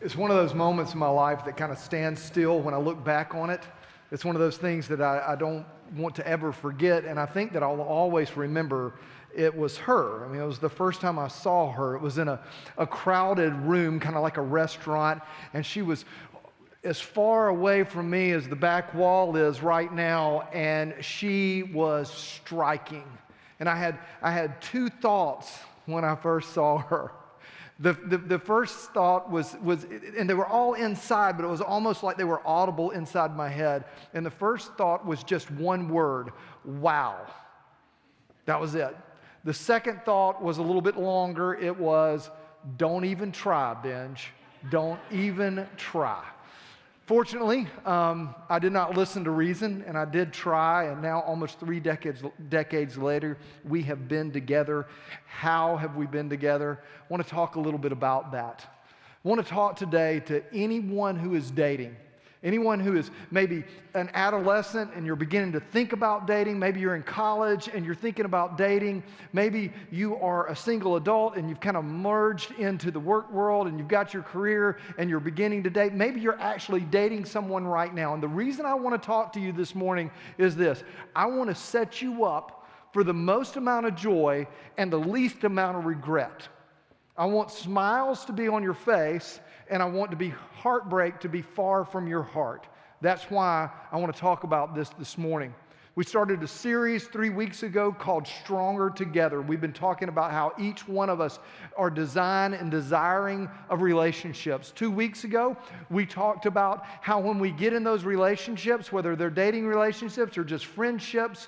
It's one of those moments in my life that kind of stands still when I look back on it. It's one of those things that I don't want to ever forget, and I think that I'll always remember it was her. I mean, it was the first time I saw her. It was in a crowded room, kind of like a restaurant, and she was as far away from me as the back wall is right now, and she was striking. And I had two thoughts when I first saw her. The first thought was, and they were all inside, but it was almost like they were audible inside my head. And the first thought was just one word: wow. That was it. The second thought was a little bit longer. It was, don't even try, Benj. Don't even try. Fortunately, I did not listen to reason, and I did try, and now almost 3 decades later, we have been together. How have we been together? I want to talk a little bit about that. I want to talk today to anyone who is dating. Anyone who is maybe an adolescent and you're beginning to think about dating. Maybe you're in college and you're thinking about dating. Maybe you are a single adult and you've kind of merged into the work world and you've got your career and you're beginning to date. Maybe you're actually dating someone right now. And the reason I want to talk to you this morning is this: I want to set you up for the most amount of joy and the least amount of regret. I want smiles to be on your face, and I want heartbreak to be far from your heart. That's why I want to talk about this morning. We started a series 3 weeks ago called Stronger Together. We've been talking about how each one of us are designed and desiring of relationships. 2 weeks ago, we talked about how when we get in those relationships, whether they're dating relationships or just friendships,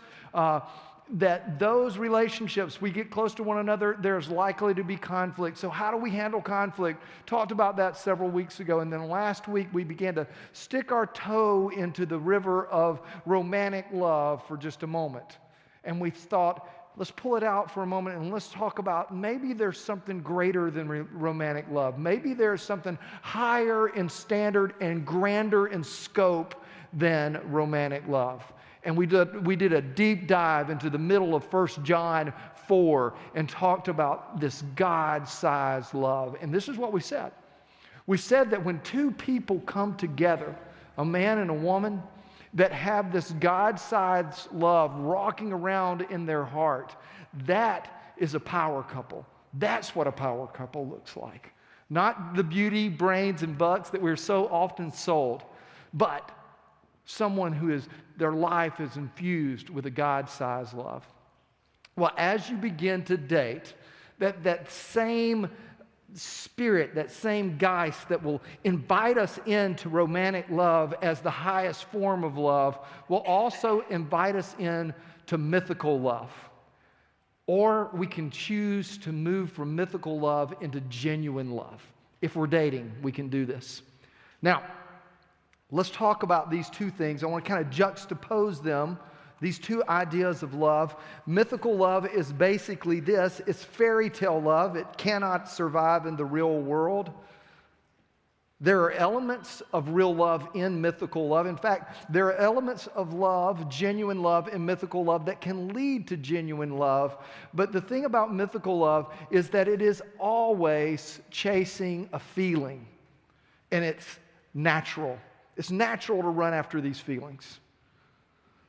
that those relationships, we get close to one another, there's likely to be conflict. So how do we handle conflict? Talked about that several weeks ago. And then last week, we began to stick our toe into the river of romantic love for just a moment. And we thought, let's pull it out for a moment and let's talk about maybe there's something greater than romantic love. Maybe there's something higher in standard and grander in scope than romantic love. And we did a deep dive into the middle of 1 John 4 and talked about this God-sized love. And this is what we said. We said that when two people come together, a man and a woman, that have this God-sized love rocking around in their heart, that is a power couple. That's what a power couple looks like. Not the beauty, brains, and butts that we're so often sold, but someone their life is infused with a God-sized love. Well, as you begin to date, that same spirit, that same Geist that will invite us into romantic love as the highest form of love will also invite us into mythical love. Or we can choose to move from mythical love into genuine love. If we're dating, we can do this. Now, let's talk about these two things. I want to kind of juxtapose them, these two ideas of love. Mythical love is basically this. It's fairy tale love. It cannot survive in the real world. There are elements of real love in mythical love. In fact, there are elements of love, genuine love, in mythical love that can lead to genuine love. But the thing about mythical love is that it is always chasing a feeling, and it's natural. It's natural to run after these feelings.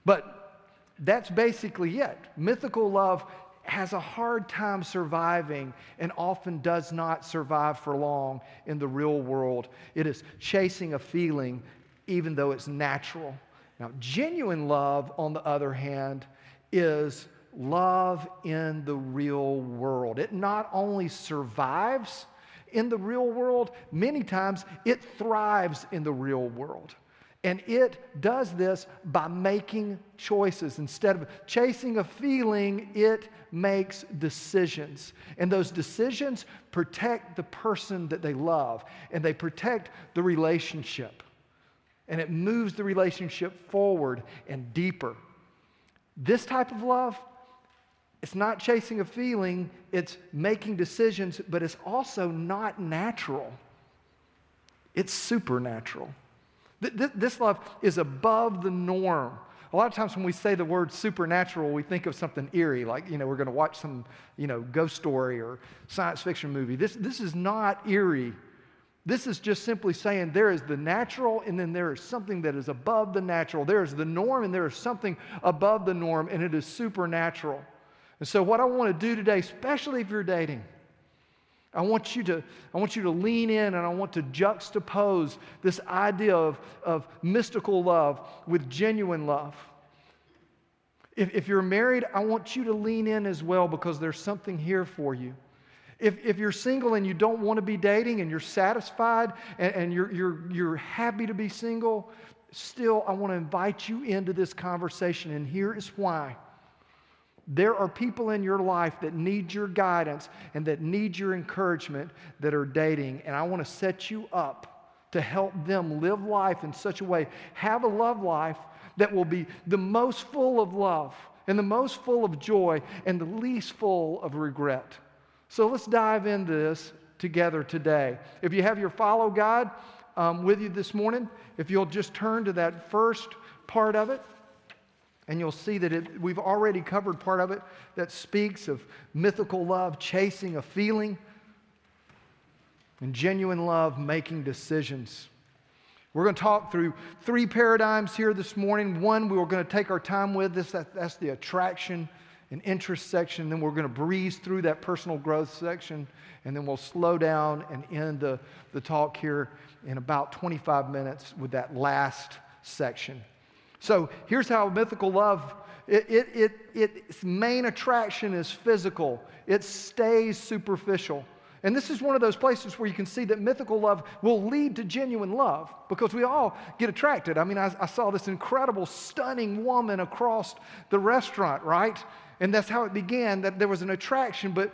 But that's basically it. Mythical love has a hard time surviving and often does not survive for long in the real world. It is chasing a feeling even though it's natural. Now, genuine love, on the other hand, is love in the real world. It not only survives in the real world, many times it thrives in the real world. And it does this by making choices. Instead of chasing a feeling, it makes decisions. And those decisions protect the person that they love, and they protect the relationship. And it moves the relationship forward and deeper. This type of love, it's not chasing a feeling, it's making decisions, but it's also not natural. It's supernatural. This love is above the norm. A lot of times when we say the word supernatural, we think of something eerie, like, we're going to watch some, ghost story or science fiction movie. This is not eerie. This is just simply saying there is the natural and then there is something that is above the natural. There is the norm and there is something above the norm, and it is supernatural. And so what I want to do today, especially if you're dating, I want you to lean in, and I want to juxtapose this idea of mystical love with genuine love. If you're married, I want you to lean in as well, because there's something here for you. If you're single and you don't want to be dating and you're satisfied and you're happy to be single, still I want to invite you into this conversation, and here is why. There are people in your life that need your guidance and that need your encouragement that are dating, and I want to set you up to help them live life in such a way, have a love life that will be the most full of love and the most full of joy and the least full of regret. So let's dive into this together today. If you have your Follow Guide with you this morning, if you'll just turn to that first part of it, and you'll see that we've already covered part of it that speaks of mythical love, chasing a feeling, and genuine love, making decisions. We're going to talk through 3 paradigms here this morning. One, we're going to take our time with this. That's the attraction and interest section. Then we're going to breeze through that personal growth section. And then we'll slow down and end the talk here in about 25 minutes with that last section. So here's how mythical love, its main attraction is physical. It stays superficial. And this is one of those places where you can see that mythical love will lead to genuine love, because we all get attracted. I mean, I saw this incredible, stunning woman across the restaurant, right? And that's how it began, that there was an attraction. But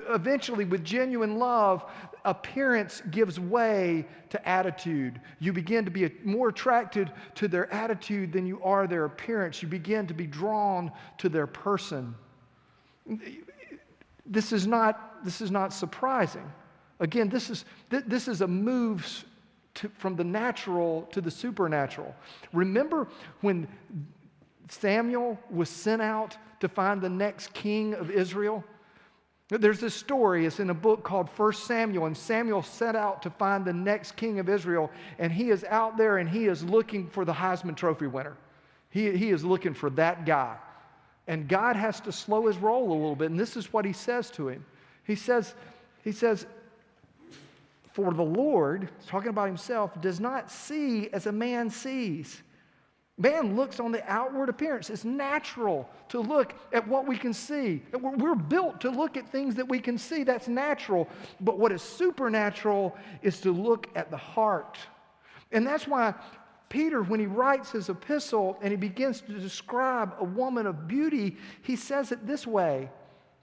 eventually, with genuine love, appearance gives way to attitude. You begin to be more attracted to their attitude than you are their appearance. You begin to be drawn to their person. This is not surprising. Again, this is a move from the natural to the supernatural. Remember when Samuel was sent out to find the next king of Israel? There's this story, it's in a book called 1 Samuel, and Samuel set out to find the next king of Israel, and he is out there and he is looking for the Heisman Trophy winner. He is looking for that guy. And God has to slow his roll a little bit, and this is what he says to him. He says, for the Lord, talking about himself, does not see as a man sees. Man looks on the outward appearance. It's natural to look at what we can see. We're built to look at things that we can see. That's natural. But what is supernatural is to look at the heart. And that's why Peter, when he writes his epistle and he begins to describe a woman of beauty, he says it this way.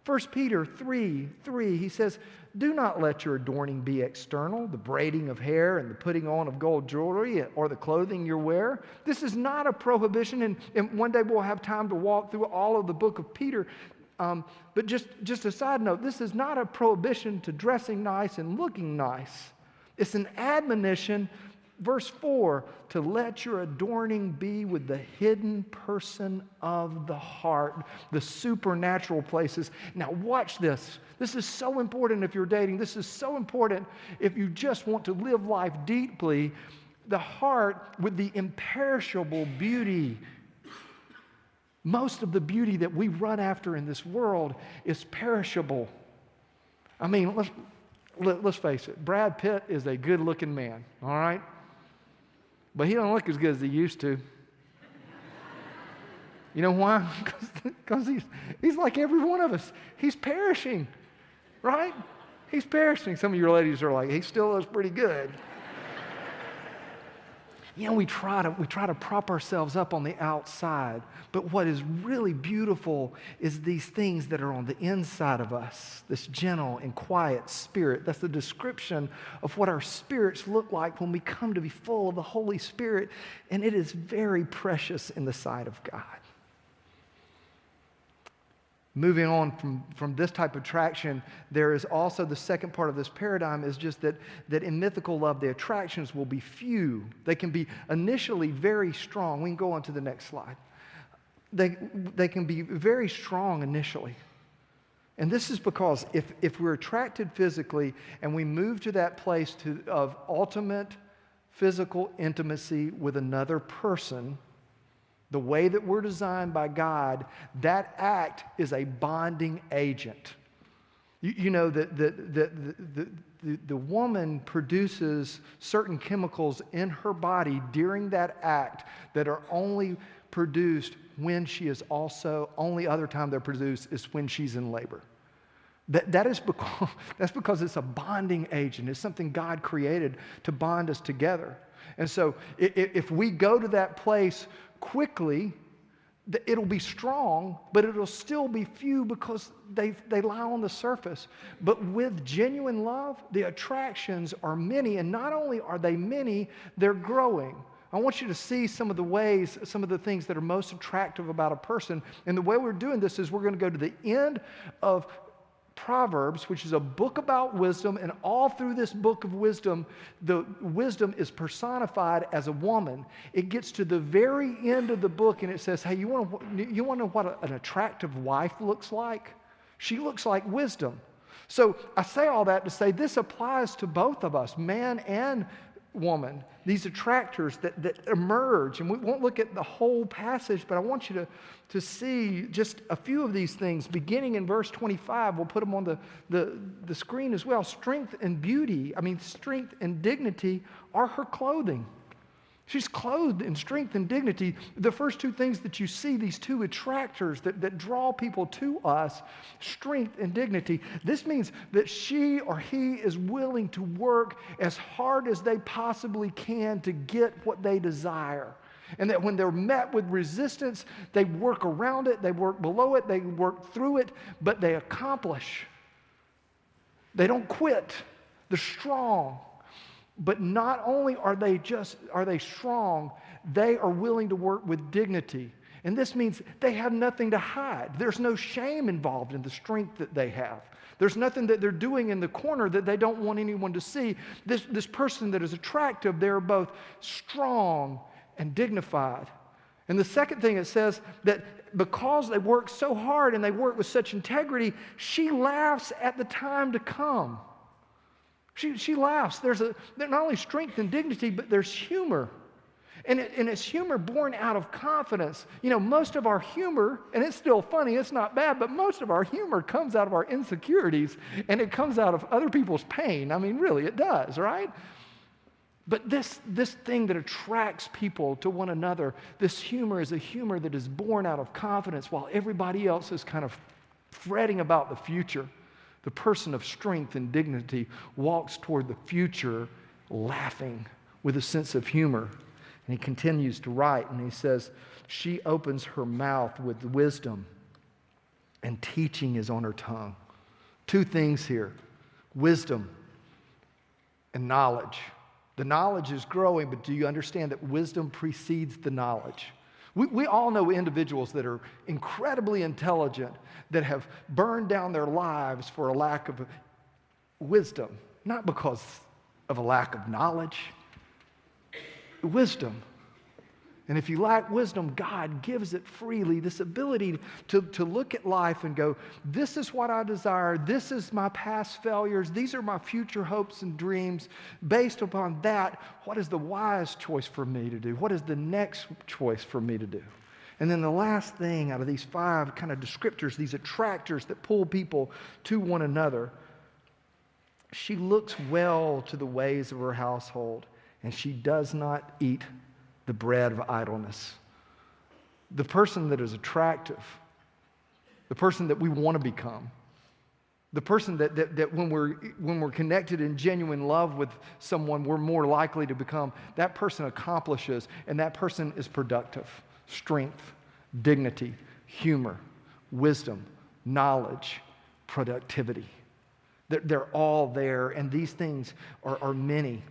1 Peter 3:3, he says, do not let your adorning be external, the braiding of hair and the putting on of gold jewelry or the clothing you wear. This is not a prohibition, and one day we'll have time to walk through all of the book of Peter. But just a side note, this is not a prohibition to dressing nice and looking nice. It's an admonition. Verse 4, to let your adorning be with the hidden person of the heart, the supernatural places. Now watch this. This is so important if you're dating. This is so important if you just want to live life deeply. The heart with the imperishable beauty. Most of the beauty that we run after in this world is perishable. I mean, let's face it. Brad Pitt is a good-looking man, all right? But he don't look as good as he used to. You know why? Because he's like every one of us. He's perishing, right? He's perishing. Some of your ladies are like, he still looks pretty good. You know, we try to prop ourselves up on the outside, but what is really beautiful is these things that are on the inside of us, this gentle and quiet spirit. That's the description of what our spirits look like when we come to be full of the Holy Spirit, and it is very precious in the sight of God. Moving on from this type of attraction, there is also the second part of this paradigm is just that in mythical love, the attractions will be few. They can be initially very strong. We can go on to the next slide. They can be very strong initially. And this is because if we're attracted physically and we move to that place of ultimate physical intimacy with another person, the way that we're designed by God, that act is a bonding agent. You know that the woman produces certain chemicals in her body during that act that are only produced when she is also, only other time they're produced is when she's in labor. That's because it's a bonding agent. It's something God created to bond us together. And so if we go to that place quickly, it'll be strong, but it'll still be few because they lie on the surface. But with genuine love, the attractions are many, and not only are they many, they're growing. I want you to see some of the ways, some of the things that are most attractive about a person. And the way we're doing this is we're going to go to the end of Proverbs, which is a book about wisdom, and all through this book of wisdom, the wisdom is personified as a woman. It gets to the very end of the book, and it says, hey, you want to know what an attractive wife looks like? She looks like wisdom. So I say all that to say this applies to both of us, man and woman, these attractors that emerge. And we won't look at the whole passage, but I want you to see just a few of these things. Beginning in verse 25, we'll put them on the screen as well. Strength and dignity are her clothing. She's clothed in strength and dignity. The first two things that you see, these two attractors that draw people to us, strength and dignity. This means that she or he is willing to work as hard as they possibly can to get what they desire. And that when they're met with resistance, they work around it, they work below it, they work through it, but they accomplish. They don't quit. They're strong. But not only are they strong, they are willing to work with dignity. And this means they have nothing to hide. There's no shame involved in the strength that they have. There's nothing that they're doing in the corner that they don't want anyone to see. This person that is attractive, they're both strong and dignified. And the second thing it says that because they work so hard and they work with such integrity, she laughs at the time to come. She laughs. There's not only strength and dignity, but there's humor. And it's humor born out of confidence. You know, most of our humor, and it's still funny, it's not bad, but most of our humor comes out of our insecurities, and it comes out of other people's pain. I mean, really, it does, right? But this thing that attracts people to one another, this humor is a humor that is born out of confidence while everybody else is kind of fretting about the future. The person of strength and dignity walks toward the future laughing with a sense of humor. And he continues to write, and he says, she opens her mouth with wisdom, and teaching is on her tongue. Two things here, wisdom and knowledge. The knowledge is growing, but do you understand that wisdom precedes the knowledge? We all know individuals that are incredibly intelligent that have burned down their lives for a lack of wisdom, not because of a lack of knowledge. Wisdom. And if you lack wisdom, God gives it freely, this ability to look at life and go, this is what I desire, this is my past failures, these are my future hopes and dreams. Based upon that, what is the wise choice for me to do? What is the next choice for me to do? And then the last thing out of these five kind of descriptors, these attractors that pull people to one another, she looks well to the ways of her household, and she does not eat the bread of idleness. The person that is attractive, the person that we want to become, the person that when we're connected in genuine love with someone, we're more likely to become, that person accomplishes, and that person is productive. Strength, dignity, humor, wisdom, knowledge, productivity. They're all there, and these things are many.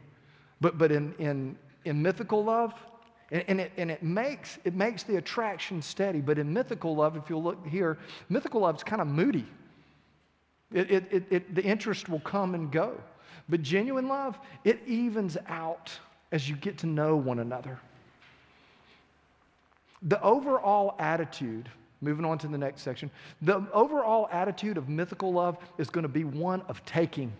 But in mythical love, and it makes the attraction steady. But in mythical love, if you'll look here, mythical love is kind of moody. The interest will come and go. But genuine love, it evens out as you get to know one another. The overall attitude Moving on to the next section. The overall attitude of mythical love is going to be one of taking.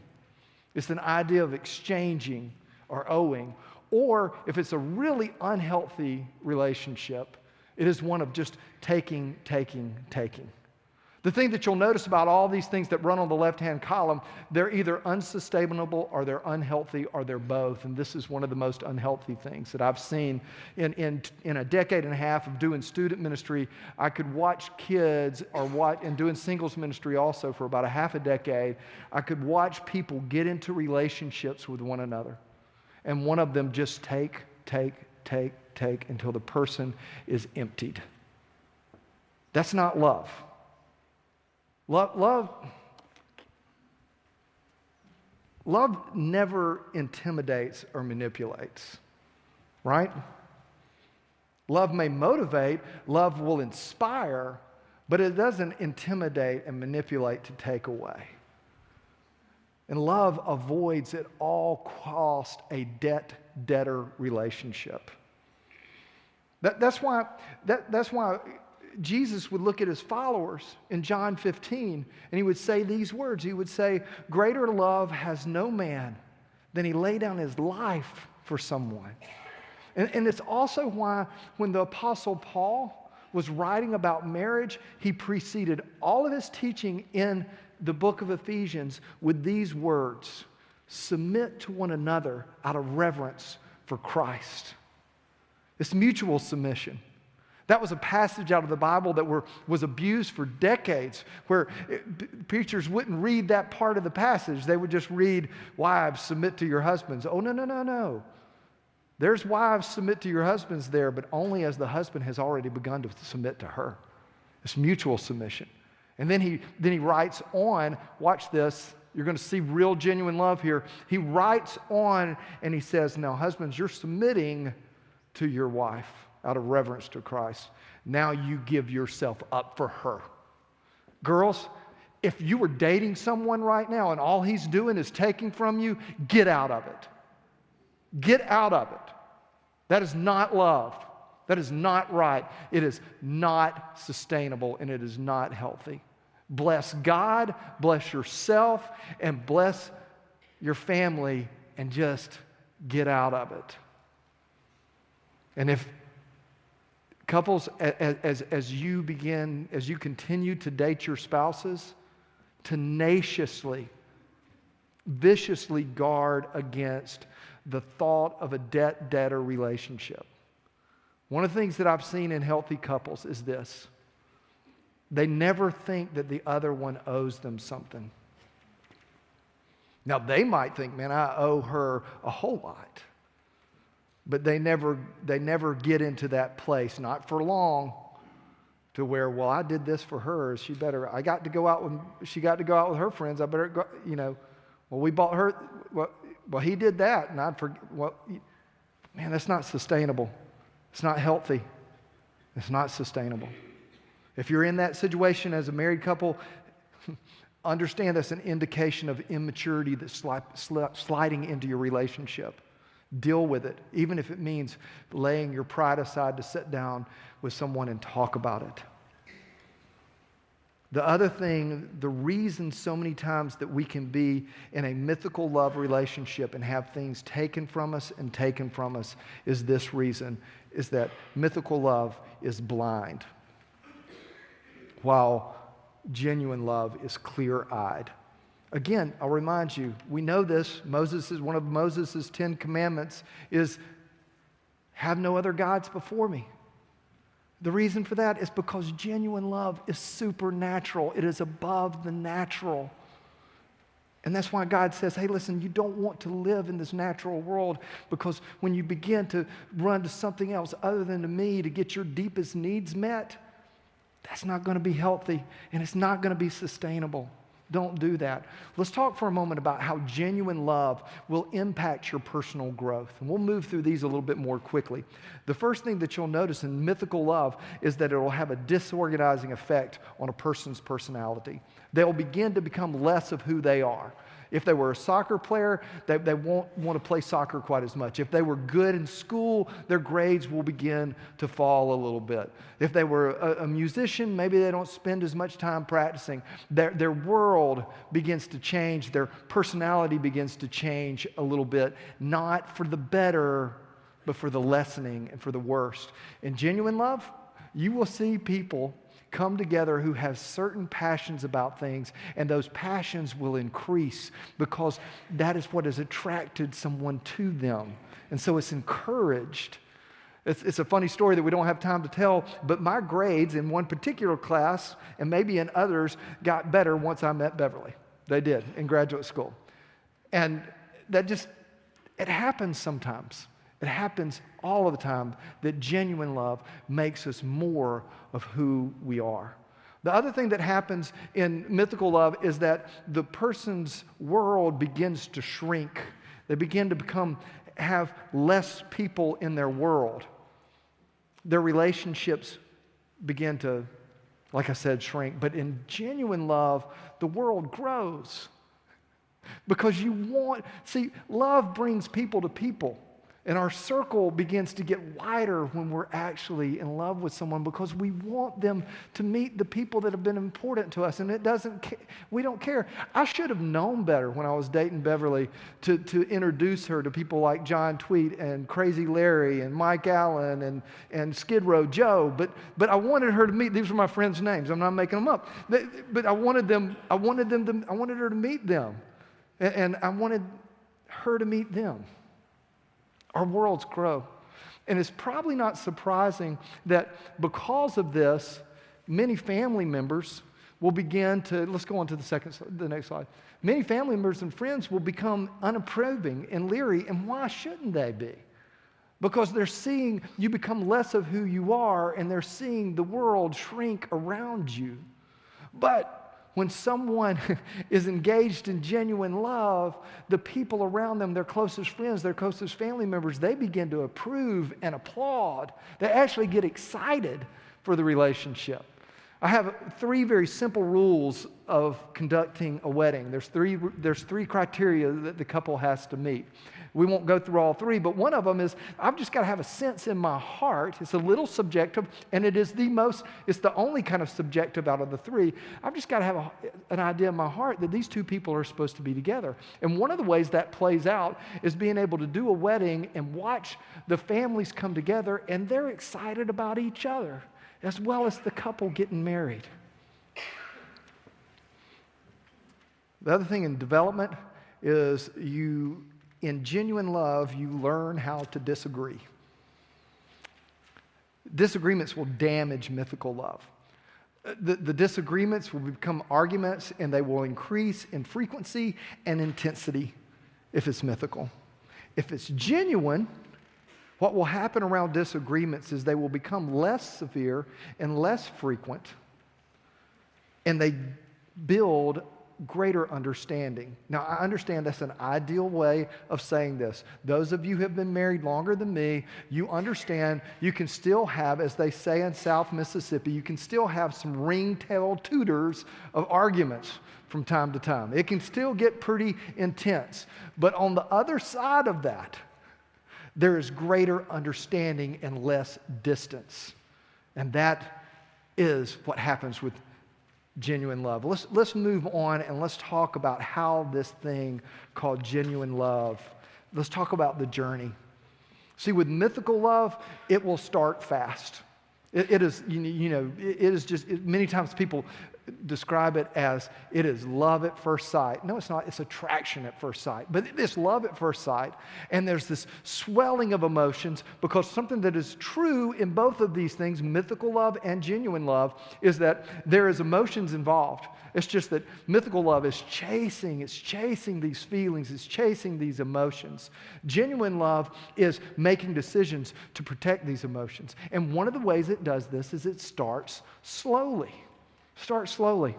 It's an idea of exchanging or owing. Or if it's a really unhealthy relationship, it is one of just taking, taking, taking. The thing that you'll notice about all these things that run on the left-hand column, they're either unsustainable or they're unhealthy or they're both. And this is one of the most unhealthy things that I've seen in a decade and a half of doing student ministry. I could watch kids and doing singles ministry also for about a half a decade. I could watch people get into relationships with one another. And one of them just take until the person is emptied. That's not love. Love never intimidates or manipulates, right? Love may motivate, love will inspire, but it doesn't intimidate and manipulate to take away. And love avoids at all cost a debt-debtor relationship. That's why Jesus would look at his followers in John 15, and he would say these words. He would say, "Greater love has no man than he lay down his life for someone." And it's also why when the Apostle Paul was writing about marriage, he preceded all of his teaching in the book of Ephesians with these words: "Submit to one another out of reverence for Christ." It's mutual submission. That was a passage out of the Bible that was abused for decades, where preachers wouldn't read that part of the passage. They would just read, "Wives, submit to your husbands." Oh, no. There's "wives, submit to your husbands" there, but only as the husband has already begun to submit to her. It's mutual submission. And then he writes on, watch this, you're going to see real genuine love here. He writes on and he says, "Now husbands, you're submitting to your wife out of reverence to Christ. Now you give yourself up for her." Girls, if you were dating someone right now and all he's doing is taking from you, get out of it. Get out of it. That is not love. That is not right. It is not sustainable, and it is not healthy. Bless God, bless yourself, and bless your family, and just get out of it. And if couples, as you continue to date your spouses, tenaciously, viciously guard against the thought of a debt-debtor relationship. One of the things that I've seen in healthy couples is this: they never think that the other one owes them something. Now, they might think, "Man, I owe her a whole lot." But they never get into that place, not for long, to where, "Well, I did this for her. She got to go out with her friends. I better go, well, we bought her, well, he did that, and man, that's not sustainable. It's not healthy. It's not sustainable. If you're in that situation as a married couple, understand that's an indication of immaturity that's sliding into your relationship. Deal with it, even if it means laying your pride aside to sit down with someone and talk about it. The other thing, the reason so many times that we can be in a mythical love relationship and have things taken from us is this reason, is that mythical love is blind, while genuine love is clear-eyed. Again, I'll remind you, we know this. One of Moses' 10 commandments is, "Have no other gods before me." The reason for that is because genuine love is supernatural. It is above the natural. And that's why God says, "Hey, listen, you don't want to live in this natural world, because when you begin to run to something else other than to me to get your deepest needs met, that's not going to be healthy, and it's not going to be sustainable." Don't do that. Let's talk for a moment about how genuine love will impact your personal growth. And we'll move through these a little bit more quickly. The first thing that you'll notice in mythical love is that it will have a disorganizing effect on a person's personality. They'll begin to become less of who they are. If they were a soccer player, they won't want to play soccer quite as much. If they were good in school, their grades will begin to fall a little bit. If they were a musician, maybe they don't spend as much time practicing. Their world begins to change. Their personality begins to change a little bit, not for the better, but for the lessening and for the worst. In genuine love, you will see people come together who have certain passions about things, and those passions will increase because that is what has attracted someone to them. And so it's encouraged. It's a funny story that we don't have time to tell, but my grades in one particular class, and maybe in others, got better once I met Beverly. They did in graduate school. And it happens sometimes. It happens all of the time that genuine love makes us more of who we are. The other thing that happens in mythical love is that the person's world begins to shrink. They begin to have less people in their world. Their relationships begin to, like I said, shrink. But in genuine love, the world grows. Because love brings people to people. And our circle begins to get wider when we're actually in love with someone because we want them to meet the people that have been important to us. And we don't care. I should have known better when I was dating Beverly to introduce her to people like John Tweet and Crazy Larry and Mike Allen and Skid Row Joe. But I wanted her to meet, these were my friends' names. I'm not making them up. But I wanted her to meet them. And I wanted her to meet them. Our worlds grow. And it's probably not surprising that because of this, many family members will begin to, let's go on to the next slide. Many family members and friends will become unapproving and leery, and why shouldn't they be? Because they're seeing you become less of who you are, and they're seeing the world shrink around you. But when someone is engaged in genuine love, the people around them, their closest friends, their closest family members, they begin to approve and applaud. They actually get excited for the relationship. I have 3 very simple rules of conducting a wedding. There's three criteria that the couple has to meet. We won't go through all 3, but one of them is I've just got to have a sense in my heart. It's a little subjective, and it's the only kind of subjective out of the 3. I've just got to have an idea in my heart that these 2 people are supposed to be together. And one of the ways that plays out is being able to do a wedding and watch the families come together, and they're excited about each other, as well as the couple getting married. The other thing in development is in genuine love, you learn how to disagree. Disagreements will damage mythical love. The disagreements will become arguments, and they will increase in frequency and intensity if it's mythical. If it's genuine, what will happen around disagreements is they will become less severe and less frequent, and they build greater understanding. Now, I understand that's an ideal way of saying this. Those of you who have been married longer than me, you understand you can still have, as they say in South Mississippi, you can still have some ring-tailed tutors of arguments from time to time. It can still get pretty intense. But on the other side of that, there is greater understanding and less distance. And that is what happens with genuine love. Let's move on and let's talk about how this thing called genuine love, let's talk about the journey. See, with mythical love, it will start fast. It is just, many times people describe it as it is love at first sight. No, it's not. It's attraction at first sight. But it's love at first sight. And there's this swelling of emotions because something that is true in both of these things, mythical love and genuine love, is that there is emotions involved. It's just that mythical love is chasing these feelings, it's chasing these emotions. Genuine love is making decisions to protect these emotions. And one of the ways it does this is it starts slowly. Start slowly.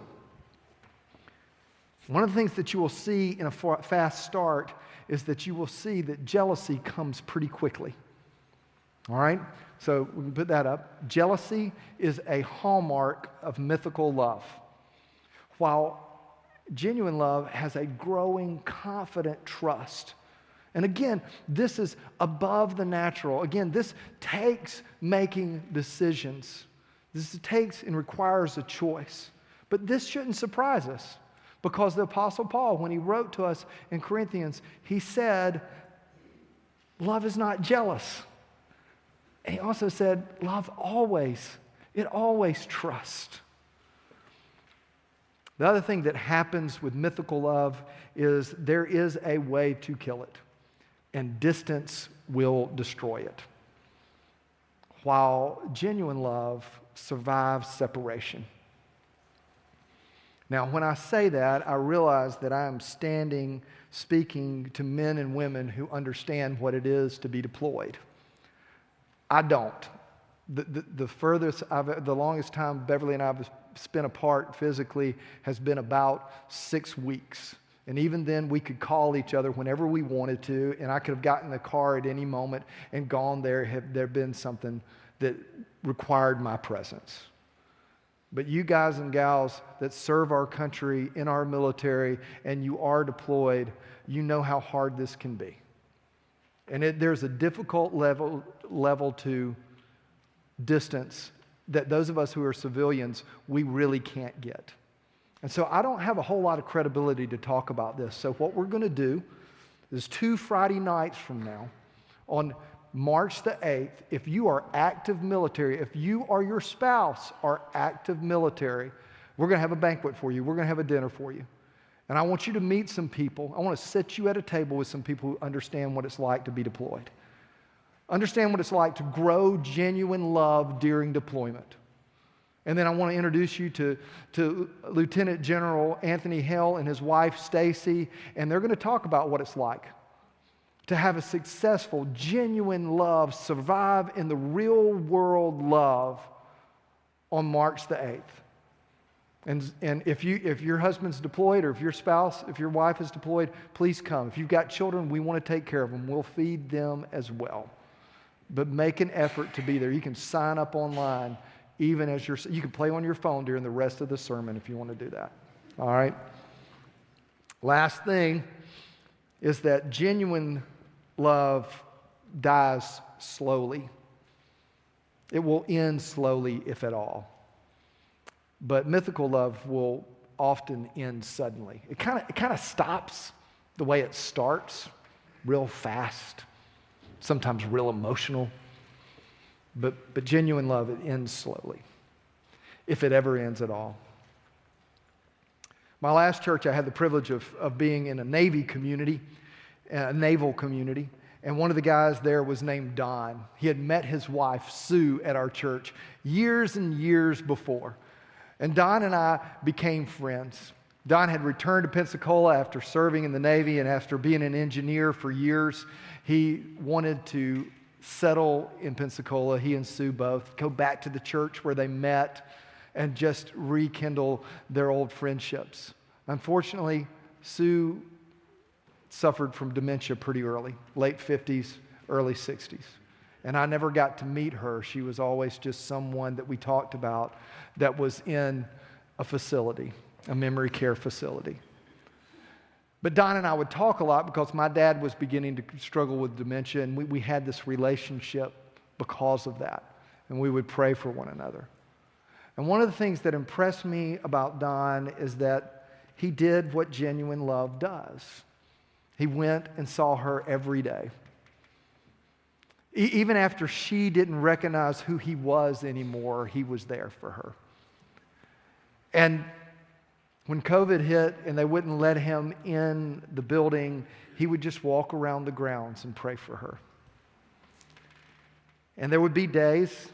One of the things that you will see in a fast start is that you will see that jealousy comes pretty quickly. All right? So we can put that up. Jealousy is a hallmark of mythical love. While genuine love has a growing, confident trust. And again, this is above the natural. Again, this takes making decisions. This takes and requires a choice. But this shouldn't surprise us, because the Apostle Paul, when he wrote to us in Corinthians, he said, love is not jealous. And he also said, love it always trusts. The other thing that happens with mythical love is there is a way to kill it, and distance will destroy it, while genuine love survives separation. Now, when I say that, I realize that I am speaking to men and women who understand what it is to be deployed. I don't. The longest time Beverly and I have spent apart physically has been about 6 weeks. And even then, we could call each other whenever we wanted to, and I could have gotten in the car at any moment and gone there had there been something that required my presence. But you guys and gals that serve our country in our military and you are deployed, you know how hard this can be. And there's a difficult level to distance that those of us who are civilians, we really can't get. And so I don't have a whole lot of credibility to talk about this. So what we're going to do is 2 Friday nights from now, on March the 8th, if you are active military, if you or your spouse are active military, we're going to have a banquet for you. We're going to have a dinner for you. And I want you to meet some people. I want to sit you at a table with some people who understand what it's like to be deployed. Understand what it's like to grow genuine love during deployment. And then I want to introduce you to Lieutenant General Anthony Hale and his wife Stacy, and they're going to talk about what it's like to have a successful, genuine love survive in the real world love on March the 8th. And if your husband's deployed, or if your wife is deployed, please come. If you've got children, we want to take care of them. We'll feed them as well. But make an effort to be there. You can sign up online even as you can play on your phone during the rest of the sermon if you want to do that. All right? Last thing is that genuine love dies slowly. It will end slowly, if at all. But mythical love will often end suddenly. It kind of stops the way it starts, real fast, sometimes real emotional. But genuine love, it ends slowly, if it ever ends at all. My last church, I had the privilege of being in a Navy community, a naval community, and one of the guys there was named Don. He had met his wife, Sue, at our church years and years before. And Don and I became friends. Don had returned to Pensacola after serving in the Navy and after being an engineer for years. He wanted to settle in Pensacola, he and Sue both, go back to the church where they met and just rekindle their old friendships. Unfortunately, Sue suffered from dementia pretty early, late 50s, early 60s. And I never got to meet her. She was always just someone that we talked about that was in a facility, a memory care facility. But Don and I would talk a lot because my dad was beginning to struggle with dementia, and we had this relationship because of that. And we would pray for one another. And one of the things that impressed me about Don is that he did what genuine love does. He went and saw her every day. Even after she didn't recognize who he was anymore, he was there for her. And when COVID hit and they wouldn't let him in the building, he would just walk around the grounds and pray for her. And there would be days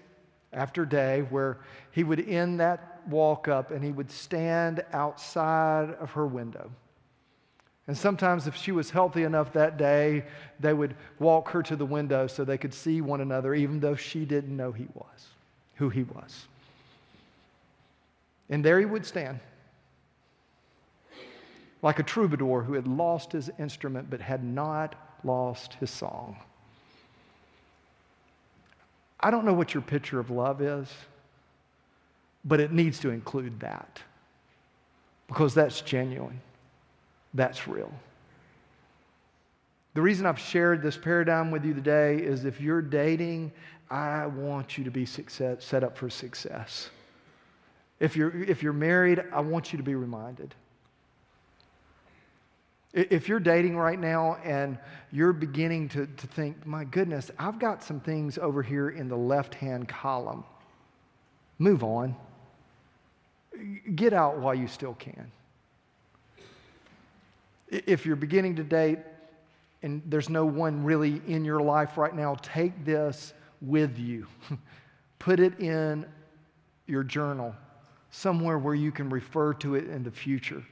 after day where he would end that walk up and he would stand outside of her window. And sometimes if she was healthy enough that day, they would walk her to the window so they could see one another, even though she didn't know who he was. And there he would stand, like a troubadour who had lost his instrument but had not lost his song. I don't know what your picture of love is, but it needs to include that, because that's genuine. that's real. The reason I've shared this paradigm with you today is if you're dating, I want you to be set up for success. If you're married, I want you to be reminded. If you're dating right now and you're beginning to think, my goodness, I've got some things over here in the left-hand column, move on. Get out while you still can. If you're beginning to date and there's no one really in your life right now, take this with you. Put it in your journal, somewhere where you can refer to it in the future,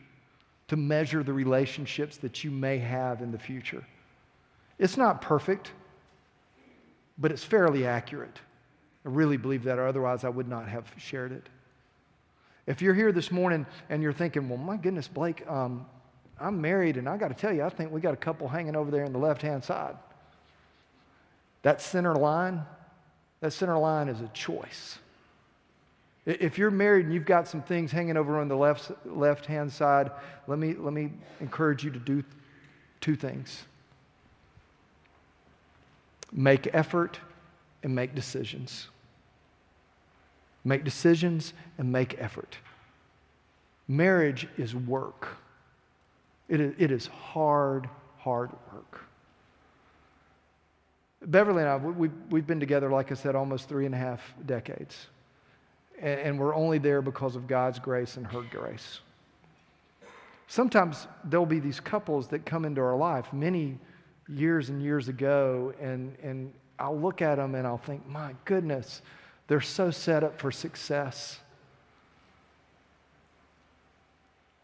to measure the relationships that you may have in the future. It's not perfect, but it's fairly accurate. I really believe that, or otherwise I would not have shared it. If you're here this morning and you're thinking, well, my goodness, Blake, I'm married, and I got to tell you, I think we got a couple hanging over there on the left-hand side. That center line is a choice. If you're married and you've got some things hanging over on the left-hand side, let me encourage you to do two things. Make effort and make decisions. Make decisions and make effort. Marriage is work. It is hard work. Beverly and I, we've been together, like I said, almost 3.5 decades. And we're only there because of God's grace and her grace. Sometimes there'll be these couples that come into our life many years and years ago, and I'll look at them and I'll think, my goodness, they're so set up for success.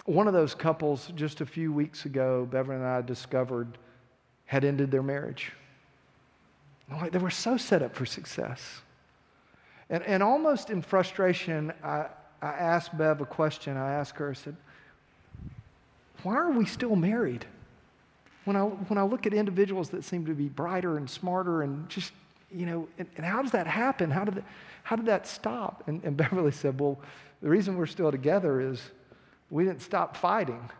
One of those couples just a few weeks ago, Beverly and I discovered, had ended their marriage. They were so set up for success. And almost in frustration, I asked Bev a question. I asked her, I said, why are we still married? When I look at individuals that seem to be brighter and smarter and just, and how does that happen? How did that stop? And Beverly said, well, the reason we're still together is we didn't stop fighting.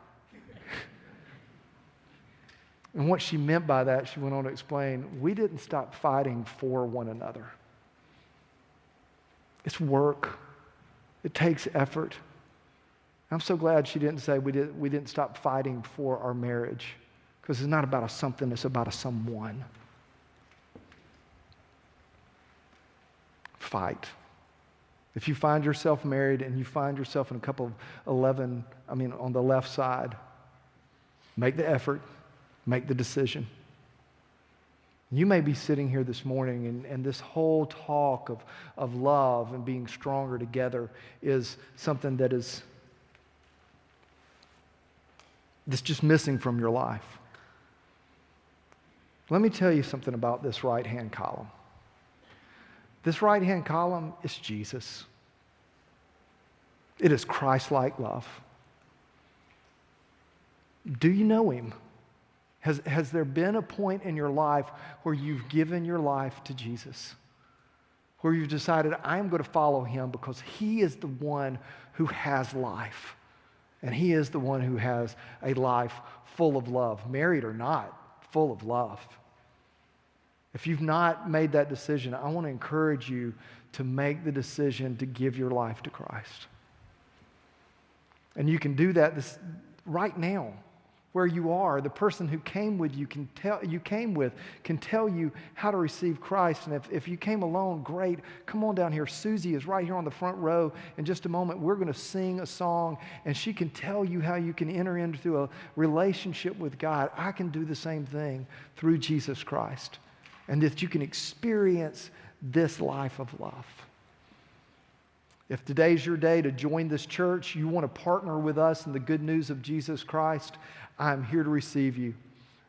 And what she meant by that, she went on to explain, we didn't stop fighting for one another. It's work. It takes effort. I'm so glad she didn't say we didn't stop fighting for our marriage, because it's not about a something, it's about a someone. Fight. If you find yourself married and you find yourself in a couple of 11, on the left side, make the effort, make the decision. You may be sitting here this morning and this whole talk of love and being stronger together is something that's just missing from your life. Let me tell you something about this right-hand column. This right-hand column is Jesus. It is Christ-like love. Do you know him? Has there been a point in your life where you've given your life to Jesus? Where you've decided, I'm going to follow him because he is the one who has life. And he is the one who has a life full of love, married or not, full of love. If you've not made that decision, I want to encourage you to make the decision to give your life to Christ. And you can do that right now. Where you are, the person who came with you can tell you how to receive Christ. And if you came alone, great. Come on down here. Susie is right here on the front row. In just a moment, we're going to sing a song, and she can tell you how you can enter into a relationship with God. I can do the same thing through Jesus Christ, and that you can experience this life of love. If today's your day to join this church, you want to partner with us in the good news of Jesus Christ, I'm here to receive you.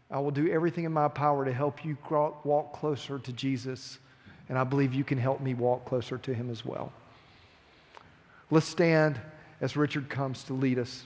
I will do everything in my power to help you walk closer to Jesus, and I believe you can help me walk closer to him as well. Let's stand as Richard comes to lead us.